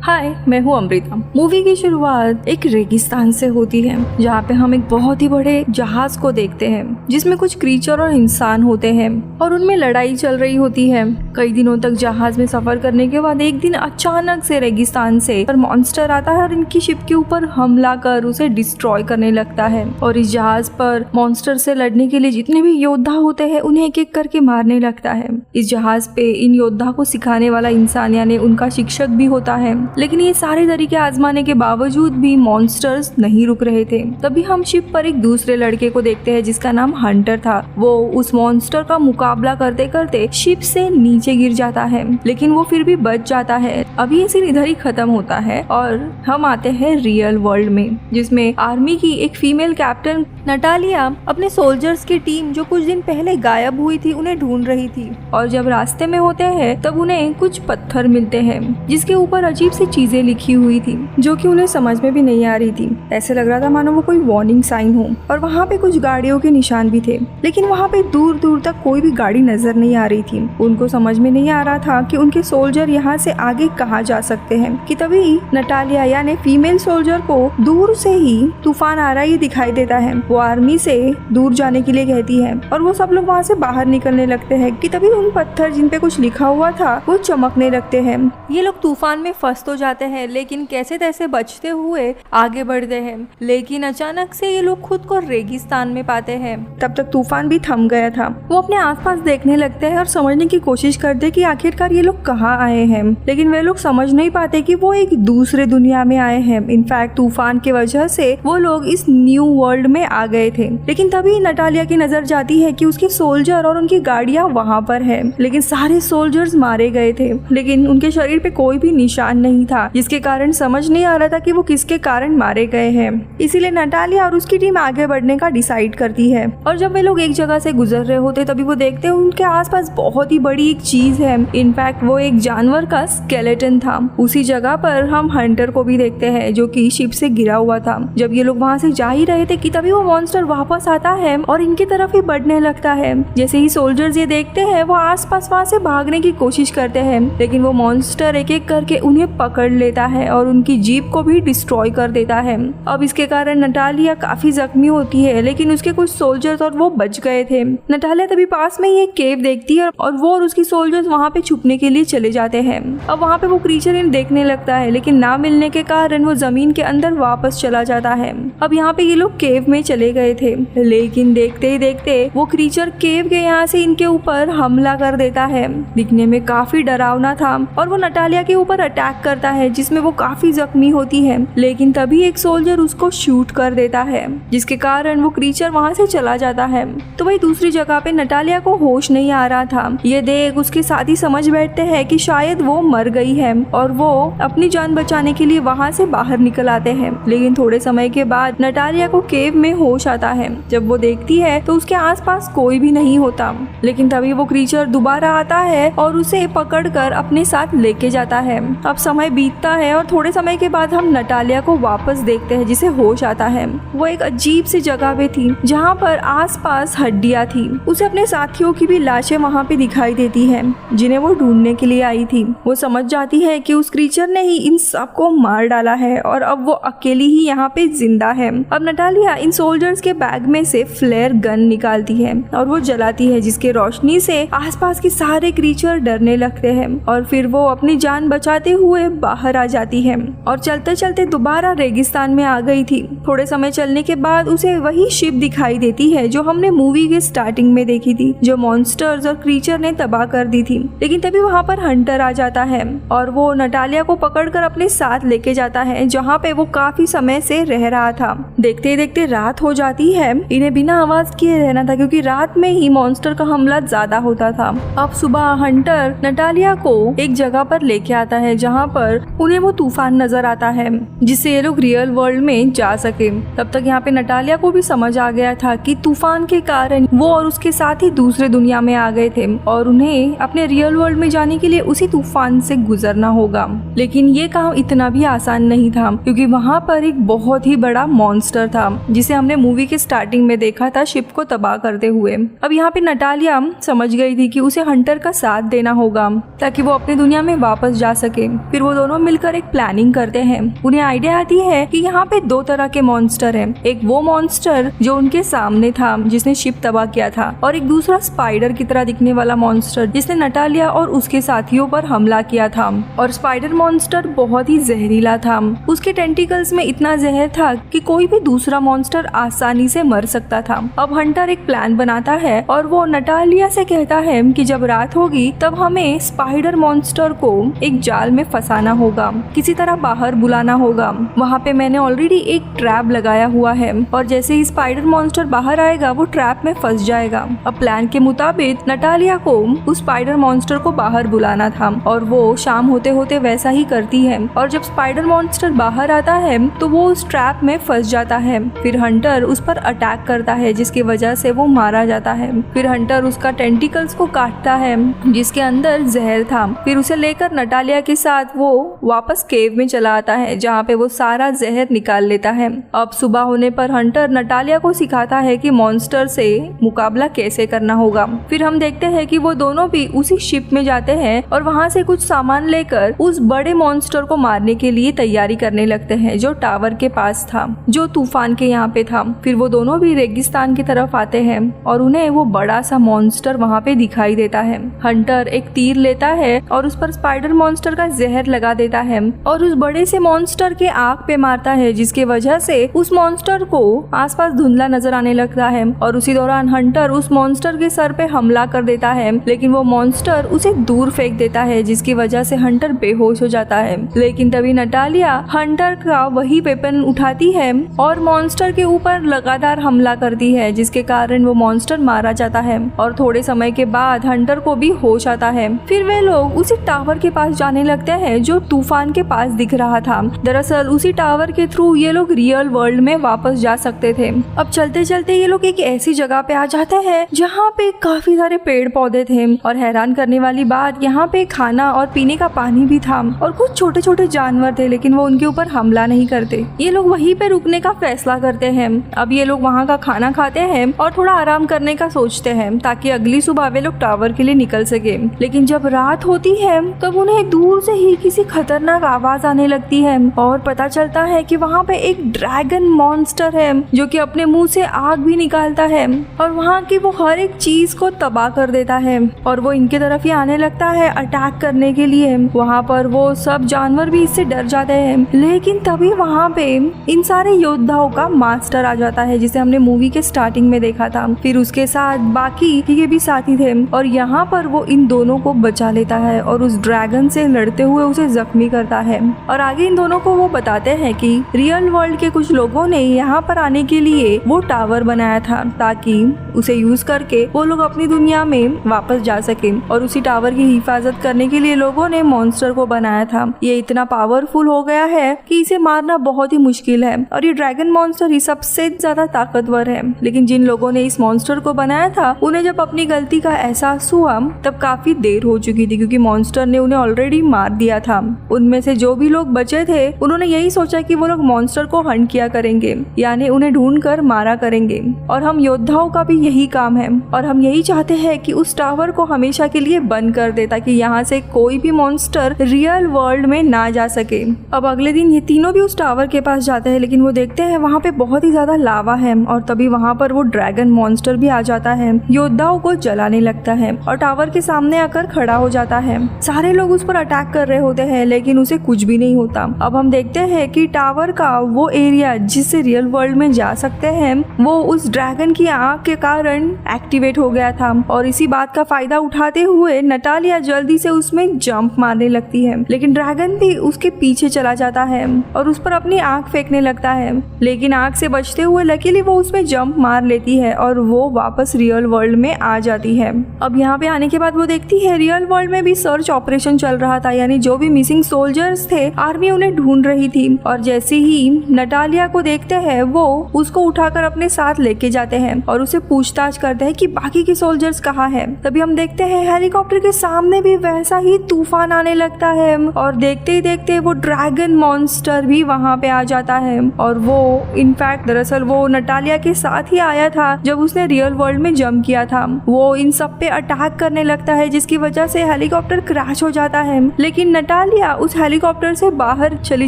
हाय, मैं हूँ अमृता। मूवी की शुरुआत एक रेगिस्तान से होती है जहाँ पे हम एक बहुत ही बड़े जहाज को देखते हैं जिसमें कुछ क्रीचर और इंसान होते हैं और उनमें लड़ाई चल रही होती है। कई दिनों तक जहाज में सफर करने के बाद एक दिन अचानक से रेगिस्तान से पर मॉन्स्टर आता है और इनकी शिप के ऊपर हमला कर उसे डिस्ट्रॉय करने लगता है और इस जहाज पर मॉन्स्टर से लड़ने के लिए जितने भी योद्धा होते हैं उन्हें एक एक करके मारने लगता है। इस जहाज पे इन योद्धा को सिखाने वाला इंसान यानी उनका शिक्षक भी होता है, लेकिन ये सारे तरीके आजमाने के बावजूद भी मॉन्स्टर्स नहीं रुक रहे थे। तभी हम शिप पर एक दूसरे लड़के को देखते हैं जिसका नाम हंटर था। वो उस मॉन्स्टर का मुकाबला करते करते शिप से नीचे गिर जाता है, लेकिन वो फिर भी बच जाता है। अभी ये सीन इधर ही खत्म होता है और हम आते हैं रियल वर्ल्ड में, जिसमें आर्मी की एक फीमेल कैप्टन नटालिया अपने सोल्जर्स की टीम जो कुछ दिन पहले गायब हुई थी उन्हें ढूंढ रही थी। और जब रास्ते में होते हैं तब उन्हें कुछ पत्थर मिलते हैं जिसके ऊपर अजीब सी चीजें लिखी हुई थी जो कि उन्हें समझ में भी नहीं आ रही थी। ऐसे लग रहा था मानो वो कोई वार्निंग साइन हो। और वहाँ पे कुछ गाड़ियों के निशान भी थे, लेकिन वहाँ पे दूर दूर तक कोई भी गाड़ी नजर नहीं आ रही थी। उनको समझ में नहीं आ रहा था कि उनके सोल्जर यहाँ से आगे कहाँ जा सकते हैं कि तभी नटालिया यानी फीमेल सोल्जर को दूर से ही तूफान आ रहा ही दिखाई देता है। वो आर्मी से दूर जाने के लिए कहती है और वो सब लोग वहाँ से बाहर निकलने लगते हैं कि तभी उन पत्थर जिन पे कुछ लिखा हुआ था वो चमकने लगते हैं। ये लोग तूफान में फंस तो जाते हैं लेकिन कैसे तैसे बचते हुए आगे बढ़ते हैं, लेकिन अचानक से ये लोग खुद को रेगिस्तान में पाते हैं। तब तक तूफान भी थम गया था। वो अपने आसपास देखने लगते हैं और समझने की कोशिश करते कि आखिरकार ये लोग कहाँ आए हैं, लेकिन वे लोग समझ नहीं पाते कि वो एक दूसरे दुनिया में आए हैं। इनफैक्ट तूफान की वजह से वो लोग इस न्यू वर्ल्ड में आ गए थे। लेकिन तभी नटालिया की नजर जाती है कि उसके सोल्जर और उनकी गाड़ियां वहां पर है, लेकिन सारे सोल्जर्स मारे गए थे, लेकिन उनके शरीर पे कोई भी निशान नहीं था, जिसके कारण समझ नहीं आ रहा था कि वो किसके कारण मारे गए हैं। इसीलिए नटालिया और उसकी टीम आगे बढ़ने का डिसाइड करती है। और जब वे लोग एक जगह से गुजर रहे होते तभी वो देखते हैं उनके आसपास बहुत ही बड़ी एक चीज है। इनफैक्ट वो एक जानवर का स्केलेटन था। उसी जगह पर हम हंटर को भी देखते हैं जो कि शिप से गिरा हुआ था। जब ये लोग वहाँ से जा ही रहे थे कि तभी वो मॉन्स्टर वापस आता है और इनकी तरफ ही बढ़ने लगता है। जैसे ही सोल्जर्स ये देखते हैं वो आसपास वहाँ से भागने की कोशिश करते हैं, लेकिन वो मॉन्स्टर एक एक करके उन्हें पकड़ लेता है और उनकी जीप को भी डिस्ट्रॉय कर देता है। अब इसके कारण नटालिया काफी जख्मी होती है, लेकिन उसके कुछ सोल्जर्स और वो बच गए थे। नटालिया तभी पास में ही एक केव देखती है और वो और उसकी सोल्जर्स वहाँ पे छुपने के लिए चले जाते हैं। अब वहाँ पे वो क्रीचर इन्हें देखने लगता है, लेकिन ना मिलने के कारण वो जमीन के अंदर वापस चला जाता है। अब यहाँ पे ये लोग केव में चले गए थे, लेकिन देखते ही देखते वो क्रीचर केव के यहाँ से इनके ऊपर हमला कर देता है। दिखने में काफी डरावना था और वो नटालिया के ऊपर अटैक करता है जिसमें वो काफी जख्मी होती है, लेकिन तभी एक सोल्जर उसको शूट कर देता है जिसके कारण वो क्रीचर वहाँ से चला जाता है। तो वही दूसरी जगह पे नटालिया को होश नहीं आ रहा था। ये देख उसके साथी समझ बैठते हैं कि शायद वो मर गई है और वो अपनी जान बचाने के लिए वहाँ से बाहर निकल आते हैं। लेकिन थोड़े समय के बाद नटालिया को केव में होश आता है। जब वो देखती है तो उसके आसपास कोई भी नहीं होता, लेकिन तभी वो क्रीचर दोबारा आता है और उसे पकड़कर अपने साथ लेके जाता है। अब समय बीतता है और थोड़े समय के बाद हम नटालिया को वापस देखते हैं जिसे होश आता है। वो एक अजीब सी जगह पे थी जहाँ पर आसपास हड्डियाँ थी। उसे अपने साथियों की भी लाशें वहाँ पे दिखाई देती है जिन्हें वो ढूंढने के लिए आई थी। वो समझ जाती है कि उस क्रीचर ने ही इन सबको मार डाला है और अब वो अकेली ही यहाँ पे जिंदा है। अब नटालिया इन सोल्जर्स के बैग में से फ्लेयर गन निकालती है और वो जलाती है, जिसके रोशनी से आसपास के सारे क्रीचर डरने लगते हैं और फिर वो अपनी जान बचाते हुए बाहर आ जाती है और चलते चलते दोबारा रेगिस्तान में आ गई थी। थोड़े समय चलने के बाद उसे वही शिप दिखाई देती है जो हमने मूवी के स्टार्टिंग में देखी थी, जो मॉन्स्टर्स और क्रीचर ने तबाह कर दी थी। लेकिन तभी वहाँ पर हंटर आ जाता है और वो नटालिया को पकड़कर अपने साथ लेके जाता है जहाँ पे वो काफी समय से रह रहा था। देखते देखते रात हो जाती है। इन्हें बिना आवाज किए रहना था क्योंकि रात में ही मॉन्स्टर का हमला ज्यादा होता था। अब सुबह हंटर नटालिया को एक जगह पर लेके आता है जहाँ पर उन्हें वो तूफान नजर आता है जिससे ये लोग रियल वर्ल्ड में जा सके। तब तक यहाँ पे नटालिया को भी समझ आ गया था कि तूफान के कारण वो और उसके साथ ही दूसरे दुनिया में आ गए थे और उन्हें अपने रियल वर्ल्ड में जाने के लिए उसी तूफान से गुजरना होगा। लेकिन ये काम इतना भी आसान नहीं था क्योंकि वहाँ पर एक बहुत ही बड़ा मॉन्स्टर था जिसे हमने मूवी के स्टार्टिंग में देखा था शिप को तबाह करते हुए। अब यहाँ पे नटालिया समझ गई थी कि उसे हंटर का साथ देना होगा ताकि वो अपनी दुनिया में वापस जा सके। फिर वो दोनों मिलकर एक प्लानिंग करते हैं। उन्हें आइडिया आती है कि यहाँ पे दो तरह के मॉन्स्टर हैं। एक वो मॉन्स्टर जो उनके सामने था जिसने शिप तबाह किया था, और एक दूसरा स्पाइडर की तरह दिखने वाला मॉन्स्टर जिसने नटालिया और उसके साथियों पर हमला किया था। और स्पाइडर मॉन्स्टर बहुत ही जहरीला था। उसके टेंटिकल्स में इतना जहर था कि कोई भी दूसरा मॉन्स्टर आसानी से मर सकता था। अब हंटर एक प्लान बनाता है और वो नटालिया से कहता है कि जब रात होगी तब हमें स्पाइडर मॉन्स्टर को एक जाल में फंसाना होगा, किसी तरह बाहर बुलाना होगा। वहाँ पे मैंने ऑलरेडी एक ट्रैप लगाया हुआ है और जैसे ही स्पाइडर मॉन्स्टर बाहर आएगा वो ट्रैप में फंस जाएगा। अब प्लान के मुताबिक नटालिया को उस स्पाइडर मॉन्स्टर को बाहर बुलाना था और वो शाम होते होते वैसा ही करती है। और जब स्पाइडर मॉन्स्टर बाहर आता है तो वो उस ट्रैप में फंस जाता है। फिर हंटर उस पर अटैक करता है जिसकी वजह से वो मारा जाता है। फिर हंटर उसका टेंटिकल्स को काटता है जिसके अंदर जहर था। फिर उसे लेकर नटालिया के साथ वो वापस केव में चला आता है जहाँ पे वो सारा जहर निकाल लेता है। अब सुबह होने पर हंटर नटालिया को सिखाता है कि मॉन्स्टर से मुकाबला कैसे करना होगा। फिर हम देखते हैं कि वो दोनों भी उसी शिप में जाते हैं और वहाँ से कुछ सामान लेकर उस बड़े मॉन्स्टर को मारने के लिए तैयारी करने लगते हैं जो टावर के पास था, जो तूफान के यहाँ पे था। फिर वो दोनों भी रेगिस्तान की तरफ आते हैं और उन्हें वो बड़ा सा मॉन्स्टर वहाँ पे दिखाई देता है। हंटर एक तीर लेता है और उस पर स्पाइडर मॉन्स्टर का जहर लगा देता है और उस बड़े से मॉन्स्टर के आँख पे मारता है जिसकी वजह से उस मॉन्स्टर को आसपास धुंधला नजर आने लगता है। और उसी दौरान हंटर उस मॉन्स्टर के सर पे हमला कर देता है लेकिन वो मॉन्स्टर उसे दूर फेंक देता है जिसकी वजह से हंटर बेहोश हो जाता है। लेकिन तभी नटालिया हंटर का वही वेपन उठाती है और मॉन्स्टर के ऊपर लगातार हमला करती है जिसके कारण वो मॉन्स्टर मारा जाता है। और थोड़े समय के बाद हंटर को भी होश आता है। फिर वे लोग उसी टावर के पास जाने लगते हैं जो तूफान के पास दिख रहा था। दरअसल उसी टावर के थ्रू ये लोग रियल वर्ल्ड में वापस जा सकते थे। अब चलते चलते ये लोग एक ऐसी जगह पे आ जाते हैं जहाँ पे काफी सारे पेड़ पौधे थे और हैरान करने वाली बात यहाँ पे खाना और पीने का पानी भी था और कुछ छोटे छोटे जानवर थे लेकिन वो उनके ऊपर हमला नहीं करते। ये लोग वहीं पे रुकने का फैसला करते हैं। अब ये लोग वहाँ का खाना खाते हैं और थोड़ा आराम करने का सोचते हैं ताकि अगली सुबह वे लोग टावर के लिए निकल सके। लेकिन जब रात होती है तब उन्हें दूर से ही किसी खतरनाक आवाज आने लगती है और पता चलता है कि वहाँ पे एक ड्रैगन मॉन्स्टर है जो कि अपने मुंह से आग भी निकालता है और वहाँ की वो हर एक चीज को तबाह कर देता है और वो इनके तरफ ही आने लगता है अटैक करने के लिए। वहाँ पर वो सब जानवर भी इससे डर जाते हैं। लेकिन तभी वहाँ पे इन सारे योद्धाओं का मास्टर आ जाता है जिसे हमने मूवी के स्टार्टिंग में देखा था। फिर उसके साथ बाकी के भी साथी थे और यहाँ पर वो इन दोनों को बचा लेता है और उस ड्रैगन से लड़ते हुए उसे जख्मी करता है। और आगे इन दोनों को वो बताते हैं कि रियल वर्ल्ड के कुछ लोगों ने यहाँ पर आने के लिए वो टावर बनाया था ताकि उसे यूज करके वो लोग अपनी दुनिया में वापस जा सके। और उसी टावर की हिफाजत करने के लिए लोगों ने मॉन्स्टर को बनाया था। ये इतना पावरफुल हो गया है कि इसे मारना बहुत ही मुश्किल है और ये ड्रैगन मॉन्स्टर ही सबसे ज्यादा ताकतवर है। लेकिन जिन लोगों ने इस मॉन्स्टर को बनाया था उन्हें जब अपनी गलती का एहसास हुआ तब काफी देर हो चुकी थी क्योंकि मॉन्स्टर ने उन्हें ऑलरेडी मार दिया था। उनमें से जो भी लोग बचे थे उन्होंने यही सोचा कि वो लोग मॉन्स्टर को हंट किया करेंगे, यानी उन्हें ढूंढ कर मारा करेंगे। और हम योद्धाओं का भी यही काम है और हम यही चाहते हैं कि उस टावर को हमेशा के लिए बंद कर दे ताकि यहाँ से कोई भी मॉन्स्टर रियल वर्ल्ड में ना जा सके। अब अगले दिन ये तीनों भी उस टावर के पास जाते हैं लेकिन वो देखते हैं वहाँ पे बहुत ही ज्यादा लावा है और तभी वहाँ पर वो ड्रैगन मॉन्स्टर भी आ जाता है, योद्धाओं को जलाने लगता है और टावर के सामने आकर खड़ा हो जाता है। सारे लोग उस पर अटैक कर रहे होते हैं लेकिन उसे कुछ भी नहीं होता। अब हम देखते हैं कि टावर का वो एरिया जिससे रियल वर्ल्ड में जा सकते हैं वो उस ड्रैगन की आँख के कारण एक्टिवेट हो गया था और इसी बात का फायदा उठाते हुए नटालिया जल्दी से उसमें जंप मारने लगती है। लेकिन ड्रैगन भी उसके पीछे चला जाता है और उस पर अपनी आँख फेंकने लगता है लेकिन आँख से बचते हुए लकीली वो उसमें जंप मार लेती है और वो वापस रियल वर्ल्ड में आ जाती है। अब यहाँ पे आने के बाद वो देखती है रियल वर्ल्ड में भी सर्च ऑपरेशन चल रहा था, यानी जो भी मिसिंग सोल्जर्स थे आर्मी उन्हें ढूंढ रही थी। और जैसे ही नटालिया को देखते हैं वो उसको उठाकर अपने साथ लेके जाते हैं और उसे पूछताछ करते हैं कि बाकी के सोल्जर्स कहाँ हैं। तभी हम देखते हैं हेलीकॉप्टर के सामने भी वैसा ही तूफान आने लगता है और देखते ही देखते वो ड्रैगन मॉन्स्टर भी वहाँ पे आ जाता है और वो इनफैक्ट दरअसल वो नटालिया के साथ ही आया था जब उसने रियल वर्ल्ड में जंप किया था। वो इन सब पे अटैक करने लगता है जिसकी वजह से हेलीकॉप्टर क्रैश हो जाता है। लेकिन नटालिया उस हेलीकॉप्टर से बाहर चली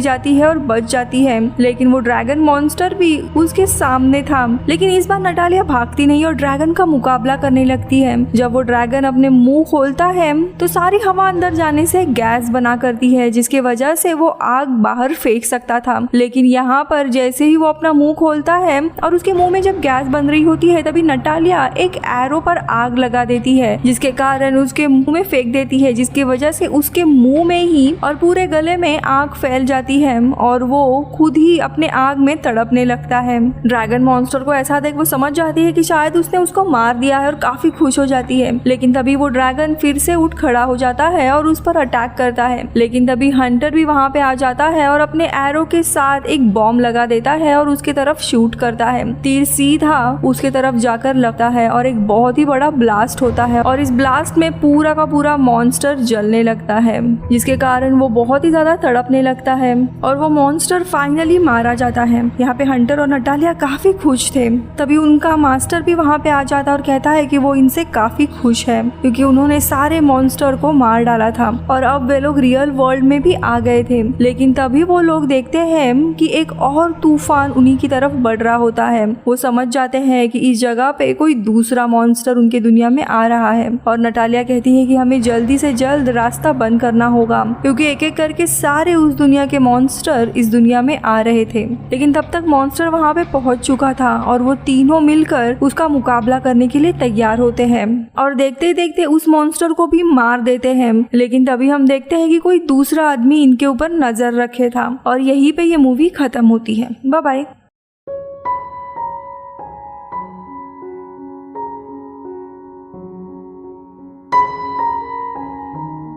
जाती है और बच जाती है, लेकिन वो ड्रैगन मॉन्स्टर भी उसके सामने था। लेकिन इस बार नटालिया भागती नहीं और ड्रैगन का मुकाबला करने लगती है। जब वो ड्रैगन अपने मुंह खोलता है तो सारी हवा अंदर जाने से गैस बना करती है, जिसकी वजह से वो आग बाहर फेंक सकता था। लेकिन यहाँ पर जैसे ही वो अपना मुंह खोलता है और उसके मुंह में जब गैस बन रही होती है, तभी नटालिया एक एरो पर आग लगा देती है, जिसके कारण उसके मुंह में फेंक देती है, जिसकी वजह से उसके मुंह में ही और पूरे गले में आग फैल जाती है और वो खुद ही अपने आग में तड़पने लगता है। ड्रैगन मॉन्स्टर को ऐसा देख वो समझ जाती है कि शायद उसने उसको मार दिया है और काफी खुश हो जाती है। लेकिन तभी वो ड्रैगन फिर से उठ खड़ा हो जाता है और उस पर अटैक करता है। लेकिन तभी हंटर भी वहाँ पे आ जाता है और अपने एरो के साथ एक बॉम्ब लगा देता है और उसकी तरफ शूट करता है। तीर सीधा उसके तरफ जाकर लगता है और एक बहुत ही बड़ा ब्लास्ट होता है और इस ब्लास्ट में पूरा का पूरा मॉन्स्टर जलने लगता है, जिसके कारण वो बहुत ही ज्यादा तड़पने लगता है और वो मॉन्स्टर फाइनली मारा जाता है। यहाँ पे हंटर और नटालिया काफी खुश थे। तभी उनका मास्टर भी वहाँ पे आ जाता है और कहता है कि वो इनसे काफी खुश है क्योंकि उन्होंने सारे मॉन्स्टर को मार डाला था और अब वे लोग रियल वर्ल्ड में भी आ गए थे। लेकिन तभी वो लोग देखते हैं कि एक और तूफान उन्हीं की तरफ बढ़ रहा होता है। वो समझ जाते हैं कि इस जगह पे कोई दूसरा मॉन्स्टर उनके दुनिया में आ रहा है और नटालिया कहती है कि हमें जल्दी से जल्द रास्ता बंद करना होगा क्योंकि एक एक करके सारे उस दुनिया के मॉन्स्टर इस दुनिया में आ रहे थे। लेकिन तब तक मॉन्स्टर वहाँ पे पहुंच चुका था और वो तीनों मिलकर उसका मुकाबला करने के लिए तैयार होते हैं और देखते ही देखते उस मॉन्स्टर को भी मार देते हैं। लेकिन तभी हम देखते हैं कि कोई दूसरा आदमी इनके ऊपर नजर रखे था और यहीं पे ये मूवी खत्म होती है। Bye bye.